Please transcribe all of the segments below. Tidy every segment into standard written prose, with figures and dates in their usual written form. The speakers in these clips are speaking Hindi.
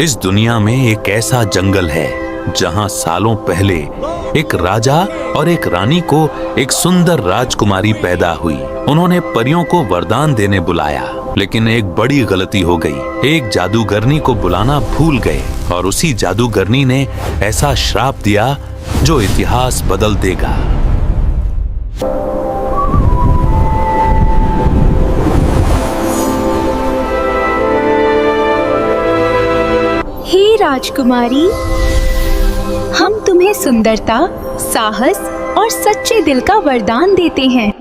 इस दुनिया में एक ऐसा जंगल है जहां सालों पहले एक राजा और एक रानी को एक सुंदर राजकुमारी पैदा हुई। उन्होंने परियों को वरदान देने बुलाया, लेकिन एक बड़ी गलती हो गई। एक जादूगरनी को बुलाना भूल गए और उसी जादूगरनी ने ऐसा श्राप दिया जो इतिहास बदल देगा। हे राजकुमारी, हम तुम्हें सुंदरता, साहस और सच्चे दिल का वरदान देते हैं।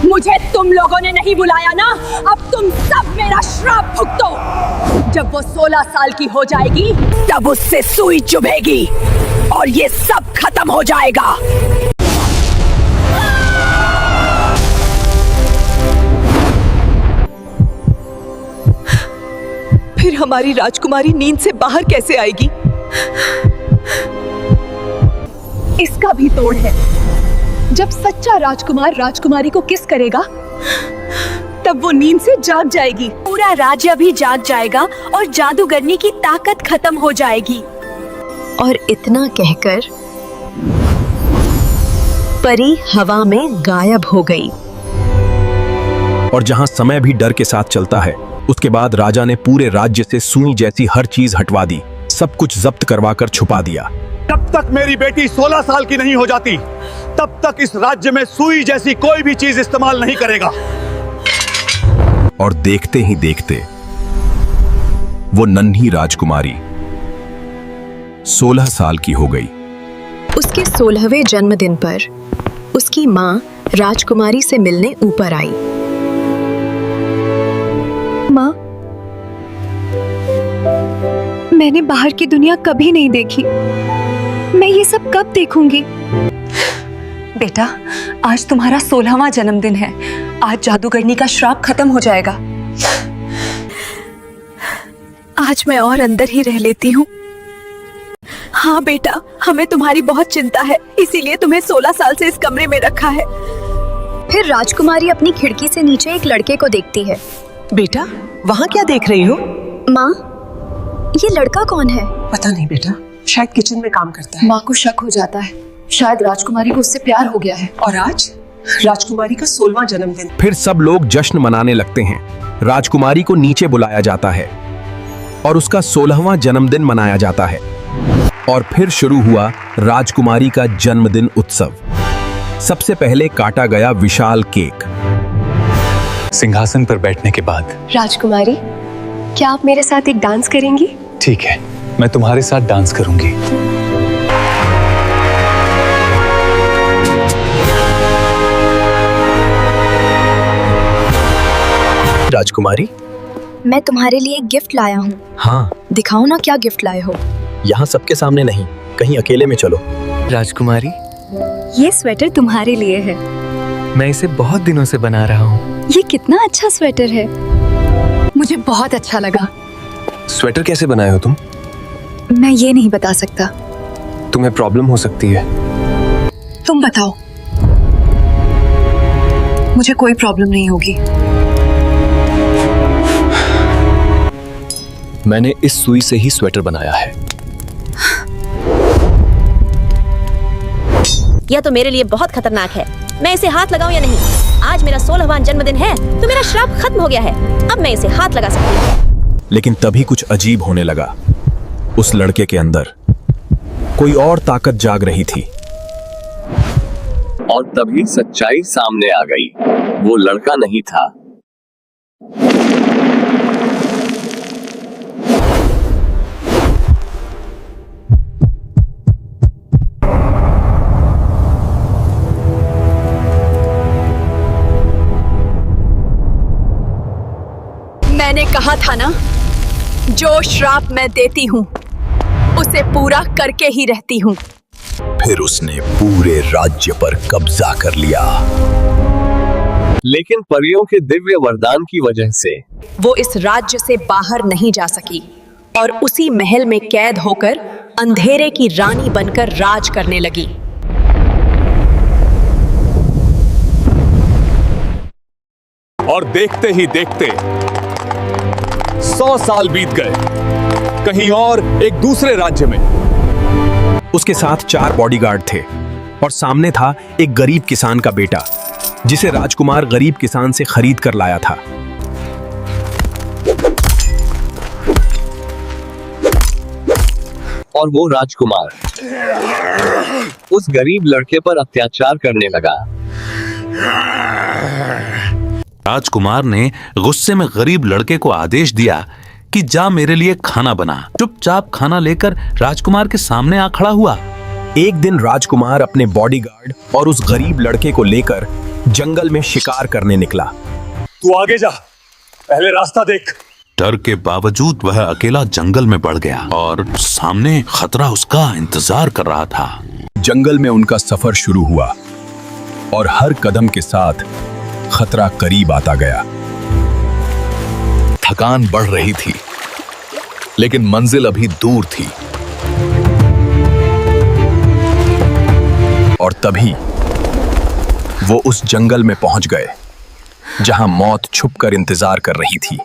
मुझे तुम लोगों ने नहीं बुलाया ना, अब तुम सब मेरा श्राप भुगतो। जब वो 16 साल की हो जाएगी तब उससे सुई चुभेगी और ये सब खत्म हो जाएगा। फिर हमारी राजकुमारी नींद से बाहर कैसे आएगी? इसका भी तोड़ है। जब सच्चा राजकुमार राजकुमारी को किस करेगा तब वो नींद से जाग जाएगी। पूरा राज्य भी जाग जाएगा और जादूगरनी की ताकत खत्म हो जाएगी। और इतना कहकर परी हवा में गायब हो गई। और जहां समय भी डर के साथ चलता है, उसके बाद राजा ने पूरे राज्य से सुई जैसी हर चीज हटवा दी, सब कुछ जब्त करवाकर छुपा दिया। जब तक मेरी बेटी 16 साल की नहीं हो जाती तब तक इस राज्य में सुई जैसी कोई भी चीज इस्तेमाल नहीं करेगा। और देखते ही देखते वो नन्ही राजकुमारी 16 साल की हो गई। उसके 16वें जन्मदिन पर उसकी माँ राजकुमारी से मिलने ऊपर आई। माँ, मैंने बाहर की दुनिया कभी नहीं देखी। मैं ये सब कब देखूंगी? बेटा, आज तुम्हारा 16वां जन्मदिन है। आज जादूगरनी का श्राप खत्म हो जाएगा। आज मैं और अंदर ही रह लेती हूँ। हाँ बेटा, हमें तुम्हारी बहुत चिंता है, इसीलिए तुम्हें 16 साल से इस कमरे में रखा है। फिर राजकुमारी अपनी खिड़की से नीचे एक लड़के को देखती है। बेटा, वहाँ क्या देख रही हो? माँ, ये लड़का कौन है? पता नहीं बेटा, शायद किचन में काम करता है। माँ को शक हो जाता है, शायद राजकुमारी को उससे प्यार हो गया है। और आज राजकुमारी का 16वां जन्मदिन। फिर सब लोग जश्न मनाने लगते हैं। राजकुमारी को नीचे बुलाया जाता है और उसका 16वां जन्मदिन मनाया जाता है। और फिर शुरू हुआ राजकुमारी का जन्मदिन उत्सव। सबसे पहले काटा गया विशाल केक। सिंहासन पर बैठने के बाद, राजकुमारी, क्या आप मेरे साथ एक डांस करेंगी? ठीक है, मैं तुम्हारे साथ डांस करूंगी। राजकुमारी, मैं तुम्हारे लिए एक गिफ्ट लाया हूँ। हाँ, दिखाओ ना क्या गिफ्ट लाए हो। यहाँ सबके सामने नहीं, कहीं अकेले में चलो। राजकुमारी, ये स्वेटर तुम्हारे लिए है। मैं इसे बहुत दिनों से बना रहा हूँ। ये कितना अच्छा स्वेटर है, मुझे बहुत अच्छा लगा। स्वेटर कैसे बनाए हो तुम? मैं ये नहीं बता सकता। तुम्हें प्रॉब्लम हो सकती है। तुम बताओ। मुझे कोई प्रॉब्लम नहीं होगी। मैंने इस सुई से ही स्वेटर बनाया है। यह तो मेरे लिए बहुत खतरनाक है। मैं इसे हाथ लगाऊं या नहीं? आज मेरा 16वां जन्मदिन है तो मेरा श्राप खत्म हो गया है। अब मैं इसे हाथ लगा सकती हूँ। लेकिन तभी कुछ अजीब होने लगा। उस लड़के के अंदर कोई और ताकत जाग रही थी। और तभी सच्चाई सामने आ गई। वो लड़का नहीं था। मैंने कहा था ना, जो श्राप मैं देती हूँ उसे पूरा करके ही रहती हूँ। फिर उसने पूरे राज्य पर कब्जा कर लिया। लेकिन परियों के दिव्य वरदान की वजह से वो इस राज्य से बाहर नहीं जा सकी और उसी महल में कैद होकर अंधेरे की रानी बनकर राज करने लगी। और देखते ही देखते 100 साल बीत गए, कहीं और एक दूसरे राज्य में। उसके साथ 4 बॉडीगार्ड थे और सामने था एक गरीब किसान का बेटा, जिसे राजकुमार गरीब किसान से खरीद कर लाया था। और वो राजकुमार उस गरीब लड़के पर अत्याचार करने लगा। राजकुमार ने गुस्से में गरीब लड़के को आदेश दिया कि जा मेरे लिए खाना बना। चुपचाप खाना लेकर राजकुमार के सामने आ खड़ा हुआ। एक दिन राजकुमार अपने बॉडीगार्ड और उस गरीब लड़के को लेकर जंगल में शिकार करने निकला। तू आगे जा, पहले रास्ता देख। डर के बावजूद वह अकेला जंगल में बढ़ गया और सामने खतरा उसका इंतजार कर रहा था। जंगल में उनका सफर शुरू हुआ और हर कदम के साथ खतरा करीब आता गया। थकान बढ़ रही थी, लेकिन मंजिल अभी दूर थी। और तभी वो उस जंगल में पहुंच गए जहां मौत छुपकर इंतजार कर रही थी।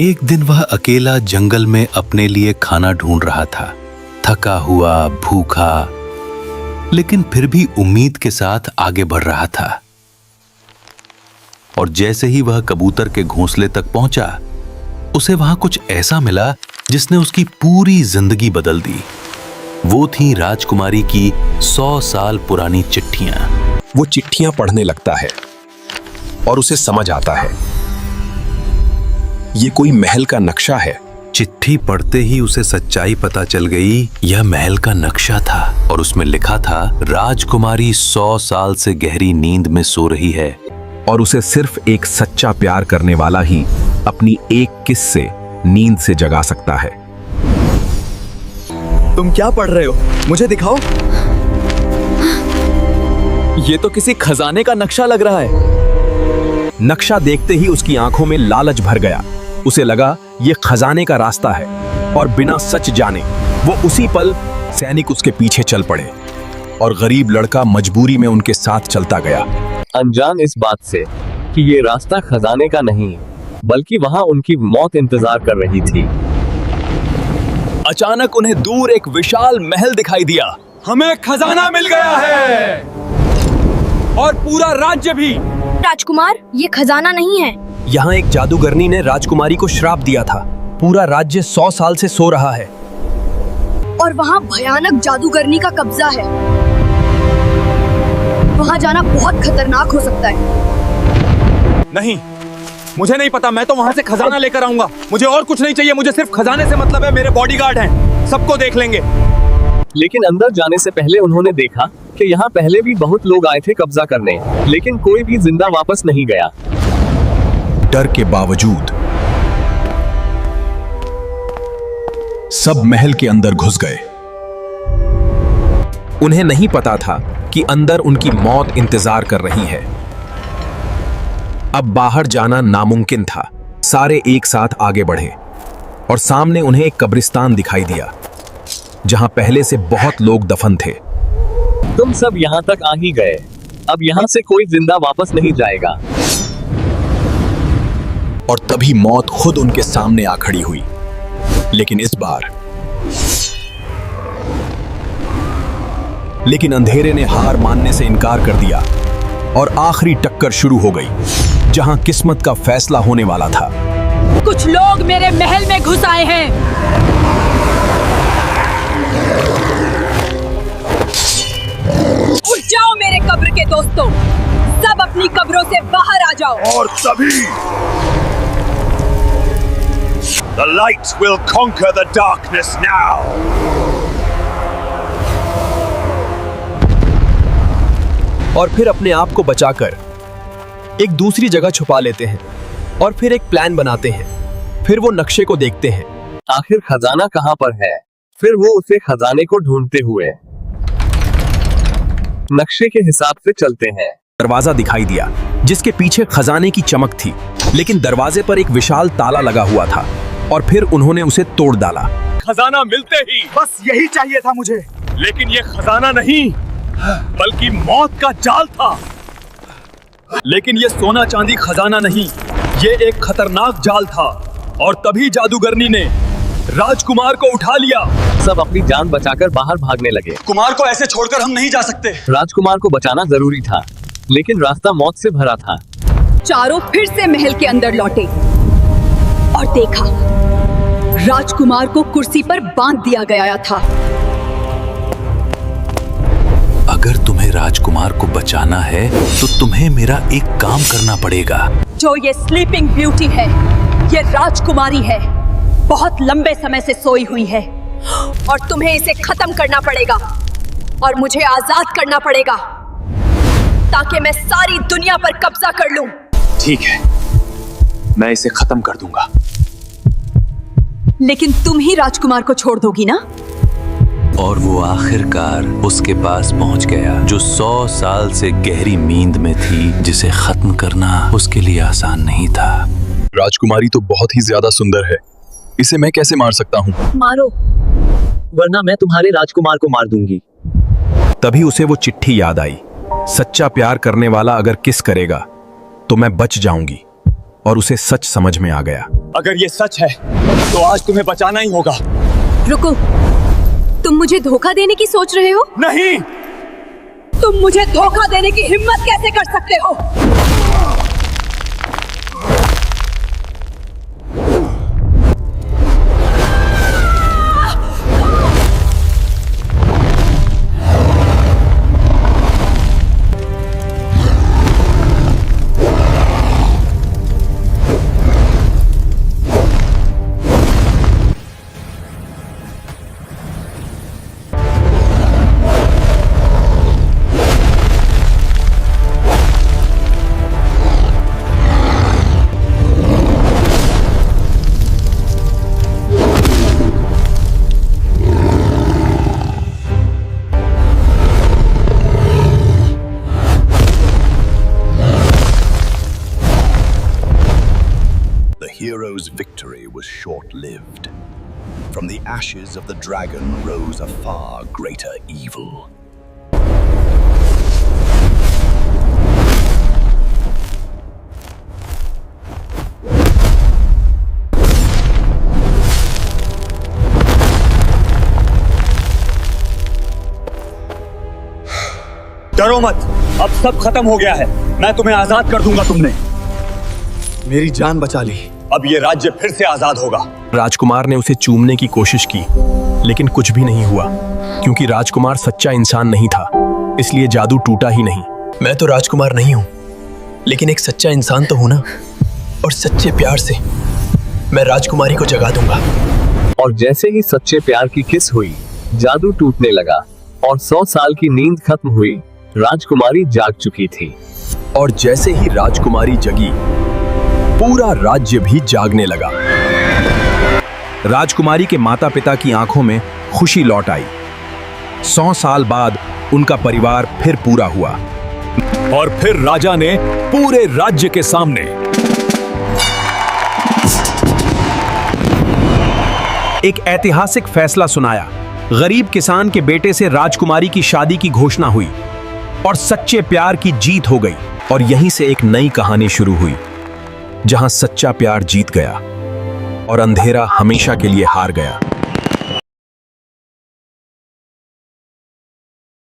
एक दिन वह अकेला जंगल में अपने लिए खाना ढूंढ रहा था, थका हुआ, भूखा, लेकिन फिर भी उम्मीद के साथ आगे बढ़ रहा था। और जैसे ही वह कबूतर के घोंसले तक पहुंचा, उसे वहां कुछ ऐसा मिला जिसने उसकी पूरी जिंदगी बदल दी। वो थी राजकुमारी की 100 साल पुरानी चिट्ठियां। वो चिट्ठियां पढ़ने लगता है और उसे समझ आता है ये कोई महल का नक्शा है। चिट्ठी पढ़ते ही उसे सच्चाई पता चल गई। यह महल का नक्शा था और उसमें लिखा था, राजकुमारी 100 साल से गहरी नींद में सो रही है और उसे सिर्फ एक सच्चा प्यार करने वाला ही अपनी एक किस से नींद से जगा सकता है। तुम क्या पढ़ रहे हो? मुझे दिखाओ। ये तो किसी खजाने का नक्शा लग रहा है। नक्शा देखते ही उसकी आंखों में लालच भर गया। उसे लगा ये खजाने का रास्ता है और बिना सच जाने वो उसी पल सैनिक उसके पीछे चल पड़े और गरीब लड़का मजबूरी में उनके साथ चलता गया, अनजान इस बात से कि ये रास्ता खजाने का नहीं, बल्कि वहां उनकी मौत इंतजार कर रही थी। अचानक उन्हें दूर एक विशाल महल दिखाई दिया। हमें खजाना मिल गया है और पूरा राज्य भी। राजकुमार, ये खजाना नहीं है। यहाँ एक जादूगरनी ने राजकुमारी को श्राप दिया था। पूरा राज्य 100 साल से सो रहा है और वहाँ भयानक जादूगरनी का कब्जा है। वहाँ जाना बहुत खतरनाक हो सकता है। नहीं, मुझे नहीं पता। मैं तो वहाँ से खजाना लेकर आऊंगा। मुझे और कुछ नहीं चाहिए। मुझे सिर्फ खजाने से मतलब है। मेरे बॉडीगार्ड हैं, सबको देख लेंगे। लेकिन अंदर जाने से पहले उन्होंने देखा कि यहाँ पहले भी बहुत लोग आए थे कब्जा करने, लेकिन कोई भी जिंदा वापस नहीं गया। डर के बावजूद सब महल के अंदर घुस गए। उन्हें नहीं पता था कि अंदर उनकी मौत इंतजार कर रही है। अब बाहर जाना नामुमकिन था। सारे एक साथ आगे बढ़े और सामने उन्हें एक कब्रिस्तान दिखाई दिया जहां पहले से बहुत लोग दफन थे। तुम सब यहाँ तक आ ही गए, अब यहाँ से कोई जिंदा वापस नहीं जाएगा। और तभी मौत खुद उनके सामने आ खड़ी हुई, लेकिन इस बार अंधेरे ने हार मानने से इनकार कर दिया और आखिरी टक्कर शुरू हो गई जहां किस्मत का फैसला होने वाला था। कुछ लोग मेरे महल में घुस आए हैं। उठ जाओ मेरे कब्र के दोस्तों, सब अपनी कब्रों से बाहर आ जाओ। और तभी The light will conquer the darkness now. और फिर अपने आप को बचाकर एक दूसरी जगह छुपा लेते हैं और फिर एक प्लान बनाते हैं। फिर वो नक्शे को देखते हैं। आखिर खजाना कहाँ पर है? फिर वो उसे खजाने को ढूंढते हुए नक्शे के हिसाब से चलते हैं। दरवाजा दिखाई दिया जिसके पीछे खजाने की चमक थी, लेकिन दरवाजे पर एक विशाल ताला लगा हुआ था और फिर उन्होंने उसे तोड़ डाला। खजाना मिलते ही बस यही चाहिए था मुझे, लेकिन ये खजाना नहीं बल्कि मौत का जाल था। लेकिन ये सोना चांदी खजाना नहीं, ये एक खतरनाक जाल था। और तभी जादूगरनी ने राजकुमार को उठा लिया। सब अपनी जान बचाकर बाहर भागने लगे। कुमार को ऐसे छोड़कर हम नहीं जा सकते। राजकुमार को बचाना जरूरी था, लेकिन रास्ता मौत से भरा था। चारों फिर से महल के अंदर लौटे और देखा राजकुमार को कुर्सी पर बांध दिया गया था। अगर तुम्हें राजकुमार को बचाना है तो तुम्हें मेरा एक काम करना पड़ेगा। जो ये स्लीपिंग ब्यूटी है, ये राजकुमारी है, बहुत लंबे समय से सोई हुई है और तुम्हें इसे खत्म करना पड़ेगा और मुझे आजाद करना पड़ेगा ताकि मैं सारी दुनिया पर कब्जा कर लूं। ठीक है, मैं इसे खत्म कर दूंगा। लेकिन तुम ही राजकुमार को छोड़ दोगी ना? और वो आखिरकार उसके पास पहुंच गया, जो 100 साल से गहरी नींद में थी, जिसे खत्म करना उसके लिए आसान नहीं था। राजकुमारी तो बहुत ही ज्यादा सुंदर है, इसे मैं कैसे मार सकता हूँ? मारो, वरना मैं तुम्हारे राजकुमार को मार दूंगी। तभी उसे वो चिट्ठी याद आई। सच्चा प्यार करने वाला अगर किस करेगा तो मैं बच जाऊंगी। और उसे सच समझ में आ गया। अगर ये सच है तो आज तुम्हें बचाना ही होगा। रुको, तुम मुझे धोखा देने की सोच रहे हो? नहीं, तुम मुझे धोखा देने की हिम्मत कैसे कर सकते हो? hero's victory was short-lived. From the ashes of the dragon rose a far greater evil. डरो मत, अब सब खत्म हो गया है। मैं तुम्हें आजाद कर दूंगा। तुमने मेरी जान बचा ली, अब ये राज्य फिर से आजाद होगा। राजकुमार ने उसे चूमने की कोशिश की, लेकिन कुछ भी नहीं हुआ, क्योंकि राजकुमार सच्चा इंसान नहीं था, इसलिए जादू टूटा ही नहीं। मैं तो राजकुमार नहीं हूँ, लेकिन एक सच्चा इंसान तो हूँ ना, और सच्चे प्यार से मैं राजकुमारी को जगा दूंगा। और जैसे ही सच्चे प्यार की किस हुई, जादू टूटने लगा और 100 साल की नींद खत्म हुई। राजकुमारी जाग चुकी थी। और जैसे ही राजकुमारी जगी, पूरा राज्य भी जागने लगा। राजकुमारी के माता पिता की आंखों में खुशी लौट आई। 100 साल बाद उनका परिवार फिर पूरा हुआ। और फिर राजा ने पूरे राज्य के सामने एक ऐतिहासिक फैसला सुनाया। गरीब किसान के बेटे से राजकुमारी की शादी की घोषणा हुई और सच्चे प्यार की जीत हो गई। और यहीं से एक नई कहानी शुरू हुई, जहां सच्चा प्यार जीत गया और अंधेरा हमेशा के लिए हार गया।